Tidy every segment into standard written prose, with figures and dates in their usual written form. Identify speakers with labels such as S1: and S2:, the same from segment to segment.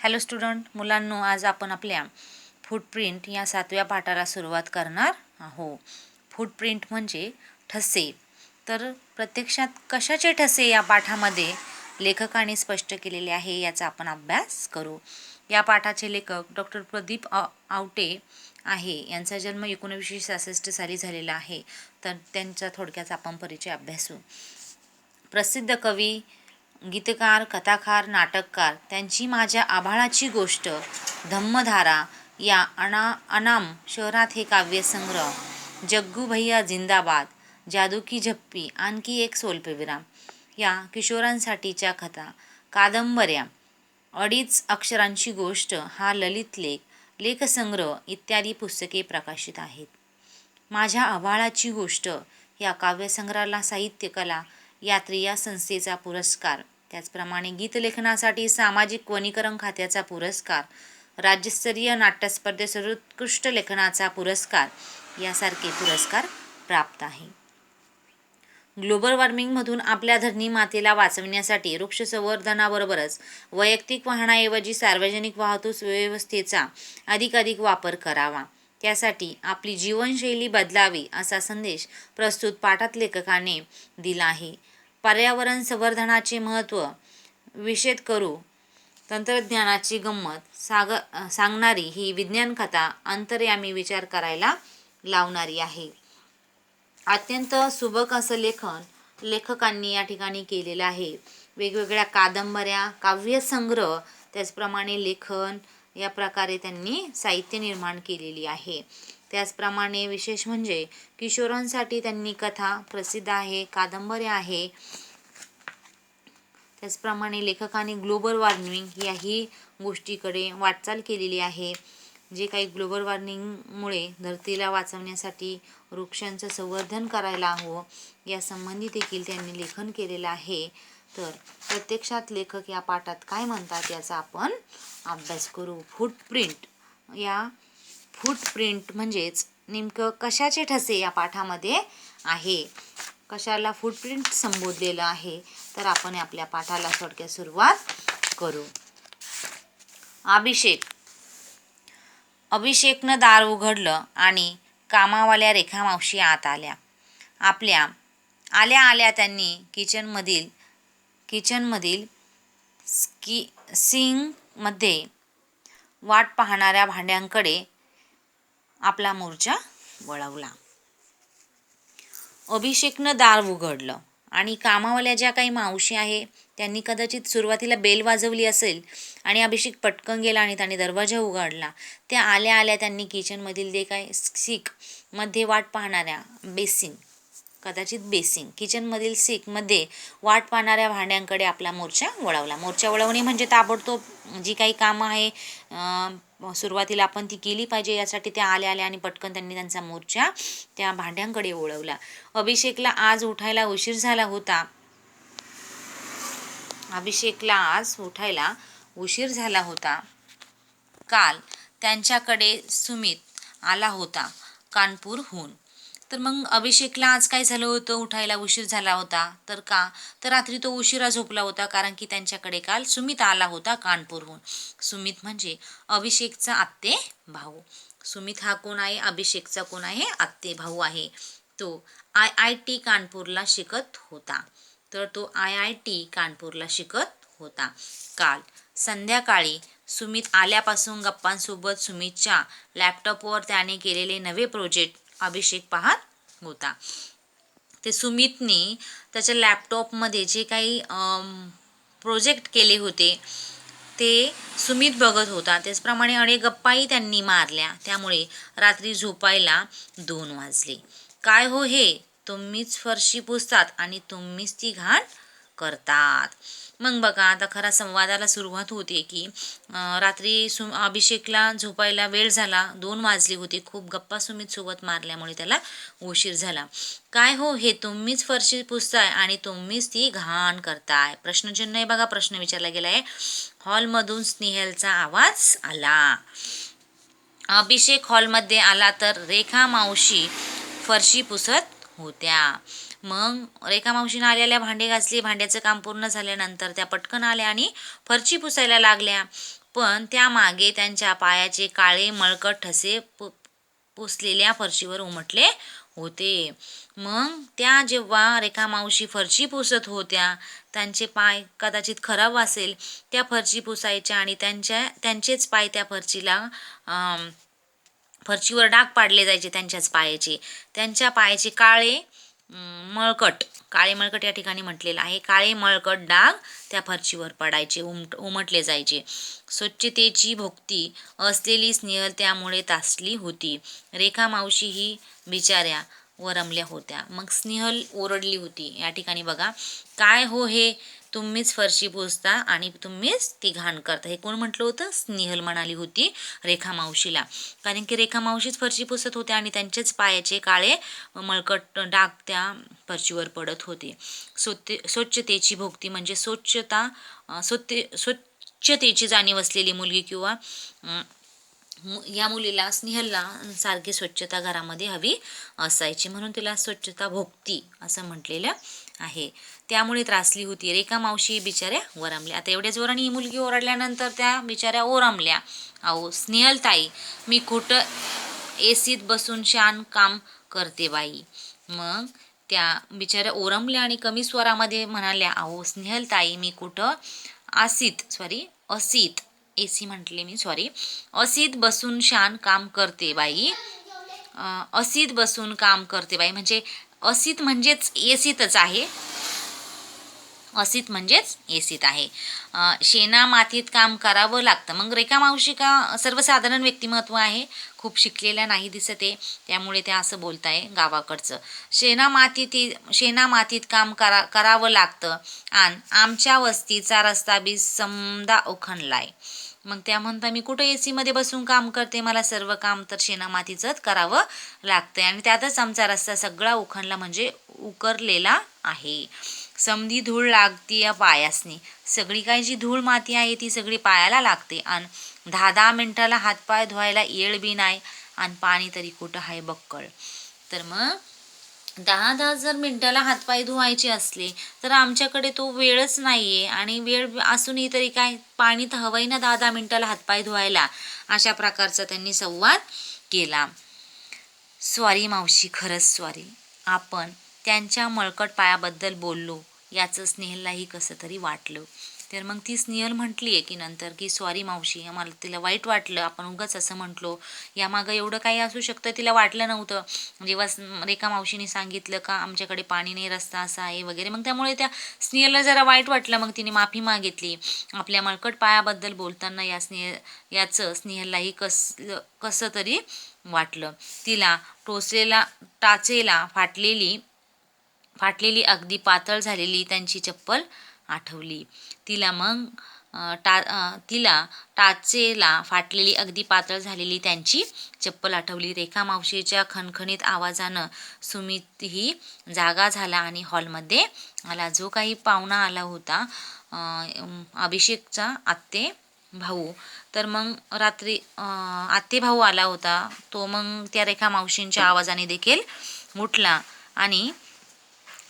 S1: Hello student मुलांनो, आज आपण आपल्या फूटप्रिंट या 7व्या पाठाला सुरुवात करणार आहोत. फूटप्रिंट म्हणजे ठसे. तर प्रत्यक्षात कशाचे ठसे या पाठामध्ये लेखकाने स्पष्ट केलेले आहे याचा आपण अभ्यास करू. या पाठाचे लेखक डॉक्टर प्रदीप आवटे आहे. यांचा जन्म 1966 साली झालेला आहे. तर त्यांचा थोडक्यात आपण परिचय अभ्यासू. प्रसिद्ध कवी, गीतकार, कथाकार, नाटककार. त्यांची माझ्या आभाळाची गोष्ट, धम्मधारा या अनाम शहरात हे काव्यसंग्रह, जग्गू भैया जिंदाबाद, जादू की झप्पी, आणखी एक स्वल्पविराम या किशोरांसाठीच्या कथा, कादंबऱ्या, 2.5 अक्षरांची गोष्ट हा ललित लेख, लेखसंग्रह इत्यादी पुस्तके प्रकाशित आहेत. माझ्या आभाळाची गोष्ट या काव्यसंग्रहाला साहित्य कला यात्री या संस्थेचा पुरस्कार, त्याचप्रमाणे गीतलेखनासाठी सामाजिक वनीकरण खात्याचा पुरस्कार, राज्यस्तरीय नाट्यस्पर्धेत सर्वोत्कृष्ट लेखनाचा पुरस्कार यासारखे पुरस्कार प्राप्त आहे. ग्लोबल वॉर्मिंगमधून आपल्या धरणी मातेला वाचवण्यासाठी वृक्ष संवर्धनाबरोबरच वैयक्तिक वाहनाऐवजी सार्वजनिक वाहतूक व्यवस्थेचा अधिकाधिक वापर करावा. त्यासाठी आपली जीवनशैली बदलावी असा संदेश प्रस्तुत पाठात लेखकाने दिला आहे. पर्यावरण संवर्धनाचे महत्त्व विशद करू तंत्रज्ञानाची गंमत सांगणारी ही विज्ञान कथा अंतर्यामी विचार करायला लावणारी आहे. अत्यंत सुबक असं लेखन लेखकांनी या ठिकाणी केलेलं आहे. वेगवेगळ्या कादंबऱ्या, काव्यसंग्रह, त्याचप्रमाणे लेखन या प्रकारे त्यांनी साहित्य निर्माण केलेली आहे. त्याचप्रमाणे विशेष म्हणजे किशोरांसाठी त्यांनी कथा प्रसिद्ध आहे, कादंबऱ्या आहे. त्याचप्रमाणे लेखकाने ग्लोबल वॉर्मिंग याही गोष्टीकडे वाटचाल केलेली आहे. जे काही ग्लोबल वॉर्मिंगमुळे धरतीला वाचवण्यासाठी वृक्षांचं संवर्धन करायला हवं या संबंधी देखील त्यांनी लेखन केलेलं आहे. तर प्रत्यक्षात लेखक या पाठात काय म्हणतात याचा आपण अभ्यास करू. फूटप्रिंट म्हणजेच नेमकं कशाचे ठसे या पाठामध्ये आहे, कशाला फूटप्रिंट संबोधलेलं आहे, तर आपण आपल्या पाठाला थोडक्यात सुरुवात करू. अभिषेकनं दार उघडलं आणि कामावाल्या रेखा मावशी आत आल्या. आल्या त्यांनी किचनमधील सिंकमध्ये वाट पाहणाऱ्या भांड्यांकडे आपला मोर्चा वळवला. अभिषेकनं दार उघडलं आणि कामावाल्या ज्या काही मावशी आहे त्यांनी कदाचित सुरुवातीला बेल वाजवली असेल आणि अभिषेक पटकन गेला आणि त्याने दरवाजा उघडला. त्या आल्या त्यांनी किचनमधील जे काही सिंकमध्ये वाट पाहणाऱ्या किचनमधील सिंकमध्ये वाट पाहणाऱ्या भांड्यांकडे आपला मोर्चा वळवला. मोर्चा वळवणे म्हणजे ताबडतोब जी काही कामं आहे सुरुवातीला आपण ती केली पाहिजे यासाठी त्या आल्या आणि पटकन त्यांनी त्यांचा मोर्चा त्या भांड्यांकडे वळवला. अभिषेकला आज उठायला उशीर झाला होता. काल त्यांच्याकडे सुमित आला होता कानपूरहून. तर मग अभिषेकला आज काय झालं होतं, उठायला उशीर झाला होता. तर का, तर रात्री तो उशिरा झोपला होता, कारण की त्यांच्याकडे काल सुमित आला होता कानपूरहून. सुमित म्हणजे अभिषेकचा आत्ते भाऊ. सुमित हा कोण आहे, अभिषेकचा कोण आहे, आत्ते भाऊ आहे. तो IIT कानपूरला शिकत होता. काल संध्याकाळी सुमित आल्यापासून गप्पांसोबत सुमितच्या लॅपटॉपवर त्याने केलेले नवे प्रोजेक्ट अभिषेक पाहत होता. ते सुमितने त्याच्या लॅपटॉपमध्ये जे काही प्रोजेक्ट केले होते ते सुमित बघत होता. त्याचप्रमाणे अनेक गप्पाही त्यांनी मारल्या. त्यामुळे रात्री झोपायला 2 वाजले. काय हो हे, तुम्हीच फरशी पुसतात आणि तुम्हीच ती घाण करतात. मग बघा, आता खरा संवादाला सुरुवात होते की रात्री अभिषेकला झोपायला वेळ झाला, 2 वाजले होते. खूप गप्पा सुमित सोबत मारल्यामुळे त्याला उशीर झाला. काय हो हे, तुम्हीच फरशी पुसताय आणि तुम्हीच ती घाण करताय. प्रश्नचिन्ह आहे बघा, प्रश्न विचारला गेलाय. हॉलमधून स्नेहलचा आवाज आला. अभिषेक हॉलमध्ये आला तर रेखा मावशी फरशी पुसत होत्या. मग रेखा मावशीनं आलेल्या भांडे घासले. भांड्याचं काम पूर्ण झाल्यानंतर त्या पटकन आल्या आणि फरशी पुसायला लागल्या. पण त्यामागे त्यांच्या पायाचे काळे मळकट ठसे पुसलेल्या फरशीवर उमटले होते. मग त्या जेव्हा रेखा मावशी फरशी पुसत होत्या, त्यांचे पाय कदाचित खराब असेल, त्या फरशी पुसायच्या आणि त्यांचेच पाय त्या फरशीवर डाग पाडले जायचे त्यांच्याच पायाचे. त्यांच्या पायाचे काळे मळकट या ठिकाणी म्हटलेलं आहे. काळे मळकट डाग त्या फरशीवर पडायचे, उमटले जायचे. स्वच्छतेची भोक्ती असलेली स्नेहल त्यामुळे तासली होती. रेखा मावशी ही बिचाऱ्या वरमल्या होत्या. मग स्नेहल ओरडली होती. या ठिकाणी बघा, काय हो हे, तुम्हीच फरशी पुसता आणि तुम्हीच ती घाण करता. हे कोण म्हटलं होतं? स्नेहल म्हणाली होती रेखा मावशीला. कारण की रेखा मावशीच फरशी पुसत होत्या आणि त्यांचेच पायाचे काळे मळकट डाग त्या फरशीवर पडत होते. स्वच्छतेची भोक्ती म्हणजे स्वच्छतेची जाणीव असलेली मुलगी किंवा या मुलीला, स्नेहलला सारखी स्वच्छता घरामध्ये हवी असायची, म्हणून तिला स्वच्छता भोक्ती असं म्हटलेलं आहे. त्यामुळे त्रासली होती. रेखा मावशी बिचाऱ्या ओरमल्या. आता एवढ्या जोराने ही मुलगी ओरडल्यानंतर त्या बिचाऱ्या ओरमल्या. अहो स्नेहल ताई, मी कुठं एसीत बसून शान काम करते बाई. मग त्या बिचाऱ्या ओरमल्या आणि कमी स्वरामध्ये म्हणाल्या, अहो स्नेहल ताई, मी कुठं असीत एसी म्हटले मी, असीत बसून शान काम करते बाई. असीत बसून काम करते बाई म्हणजे असीत म्हणजेच एसीतच आहे. असीत म्हणजेच एसीत आहे. शेणा मातीत काम करावं लागतं. मग रेखा मावशी का सर्वसाधारण व्यक्तिमत्व आहे, खूप शिकलेल्या नाही दिसत आहे, त्यामुळे त्या असं बोलताय गावाकडचं. शेणा मातीत काम करावं लागतं आणि आमच्या वस्तीचा रस्ता बी समदा उखणलाय. मग त्या म्हणता, मी कुठं एसी मध्ये बसून काम करते, मला सर्व काम तर शेणा मातीचंच करावं लागतंय आणि त्यातच आमचा रस्ता सगळा उखणला म्हणजे उकरलेला आहे. समधी धूळ लागती पायासनी. सगळी काही जी धूळ माती आहे ती सगळी पायाला लागते आणि 10-10 मिनिटाला हातपाय धुवायला येळ बी नाही आणि पाणी तरी कुठं आहे बक्कळ. तर मग 10-10 जर मिनिटाला हातपाय धुवायचे असले तर आमच्याकडे तो वेळच नाही आहे आणि वेळ असूनही तरी काय, पाणी तर हवंय ना 10-10 मिनिटाला हातपाय धुवायला. अशा प्रकारचा त्यांनी संवाद केला. सॉरी मावशी, खरंच सॉरी. आपण त्यांच्या मळकट पायाबद्दल बोललो याचं स्नेहललाही कसं तरी वाटलं. तर मग ती स्नेहल म्हटली आहे की नंतर की सॉरी मावशी, आम्हाला तिला वाईट वाटलं, आपण उगाच असं म्हटलो, यामागं एवढं काही असू शकतं, तिला वाटलं नव्हतं. जेव्हा रेखा मावशीने सांगितलं का आमच्याकडे पाणी नाही, रस्ता असा आहे वगैरे, मग त्यामुळे त्या स्नेहलला जरा वाईट वाटलं. मग तिने माफी मागितली. आपल्या मळकट पायाबद्दल बोलताना याचं स्नेहललाही कसं तरी वाटलं. तिला टाचेला फाटलेली अगदी पातळ झालेली त्यांची चप्पल आठवली. तिला टाचेला फाटलेली अगदी पातळ झालेली त्यांची चप्पल आठवली. रेखा मावशीच्या खणखणीत आवाजानं सुमितही जागा झाला आणि हॉलमध्ये आला. जो काही पाहुणा आला होता, अभिषेकचा आत्ते भाऊ, तर मग रात्री आत्ते भाऊ आला होता तो. मग त्या रेखा मावशींच्या आवाजाने देखील उठला आणि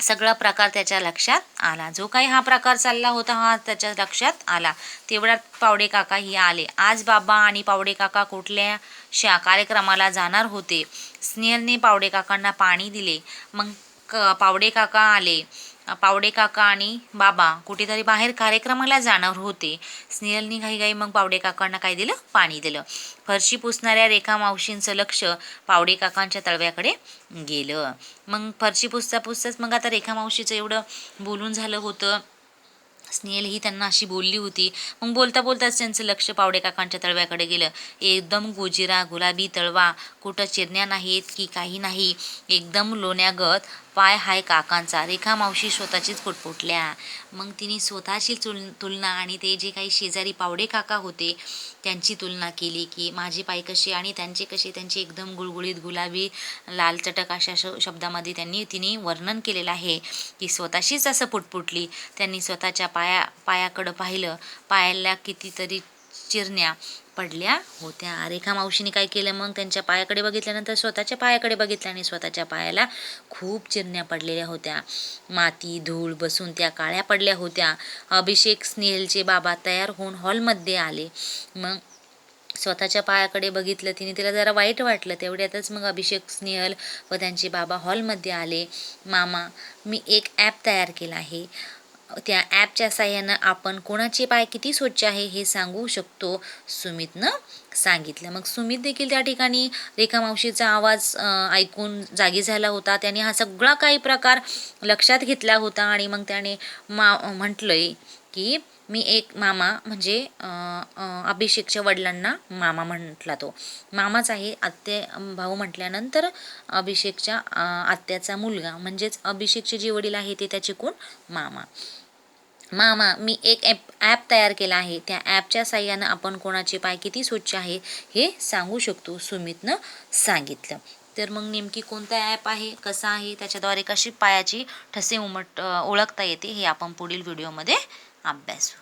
S1: सगळा प्रकार त्याच्या लक्षात आला. जो काही हा प्रकार चालला होता हा त्याच्या लक्षात आला. तेवढ्यात पावडे काका ही आले. आज बाबा आणि पावडे काका कुठल्याशा कार्यक्रमाला जाणार होते. स्नेहलने पावडे काकांना पाणी दिले. मग पावडे काका आले. पावडे काका आणि बाबा कुठेतरी बाहेर कार्यक्रमाला जाणार होते. स्नेहलनी घाईघाई मग पावडे काकांना काय दिलं? पाणी दिलं. फरशी पुसणाऱ्या रेखा मावशींचं लक्ष पावडे काकांच्या तळव्याकडे गेलं. मग फरशी पुसताच मग आता रेखा मावशीचं एवढं बोलून झालं होतं, स्नेहल ही त्यांना अशी बोलली होती. मग बोलताच त्यांचं लक्ष पावडे काकांच्या तळव्याकडे गेलं. एकदम गोजिरा गुलाबी तळवा, कुठं चिरण्या नाहीत की काही नाही, एकदम लोण्यागत पाय हाय काकांचा. रेखा मावशी स्वतःचीच पुटपुटल्या. मग तिने स्वतःची तुलना आणि ते जे काही शेजारी पावडे काका होते त्यांची तुलना केली की माझे पाय कसे आणि त्यांचे कसे. त्यांचे एकदम गुळगुळीत गुलाबी लाल चटक अशा शब्दामध्ये तिने वर्णन केलेलं आहे की स्वतःशीच असं पुटपुटली. त्यांनी स्वतःच्या पायाकडं पाहिलं. पायाला कितीतरी चिरण्या पडल्या होत्या. रेखा मावशीने काय केलं मग, त्यांच्या पायाकडे बघितल्यानंतर स्वतःच्या पायाकडे बघितलं आणि स्वतःच्या पायाला खूप चिरण्या पडलेल्या होत्या. माती धूळ बसून त्या काळ्या पडल्या होत्या. अभिषेक स्नेहलचे बाबा तयार होऊन हॉलमध्ये आले. मग स्वतःच्या पायाकडे बघितलं तिने, तिला जरा वाईट वाटलं. तेवढ्यातच मग अभिषेक स्नेहल व त्यांचे बाबा हॉलमध्ये आले. मामा, मी एक ॲप तयार केला आहे. त्या ॲपच्या साह्यानं आपण कोणाचे पाय किती स्वच्छ आहे हे सांगू शकतो, सुमितनं सांगितलं. मग सुमित देखील त्या ठिकाणी रेखा मावशीचा आवाज ऐकून जागी झाला होता. त्याने हा सगळा काही प्रकार लक्षात घेतला होता आणि मग त्याने म्हटलंय की मी एक मामा म्हणजे अभिषेकच्या वडिलांना मामा म्हटला, तो मामाच आहे. भाऊ म्हटल्यानंतर अभिषेकच्या आत्याचा मुलगा म्हणजेच अभिषेकचे जे वडील आहे ते त्याचे कोण, मामा. मामा, मी एक ॲप तयार केला आहे. त्या ॲपच्या साह्यानं आपण कोणाचे पाय किती स्वच्छ आहे हे सांगू शकतो, सुमितनं सांगितलं. तर मग नेमकी कोणता ॲप आहे, कसा आहे, त्याच्याद्वारे कशी पायाची ठसे ओळखता येते हे आपण पुढील व्हिडिओमध्ये अभ्यासू.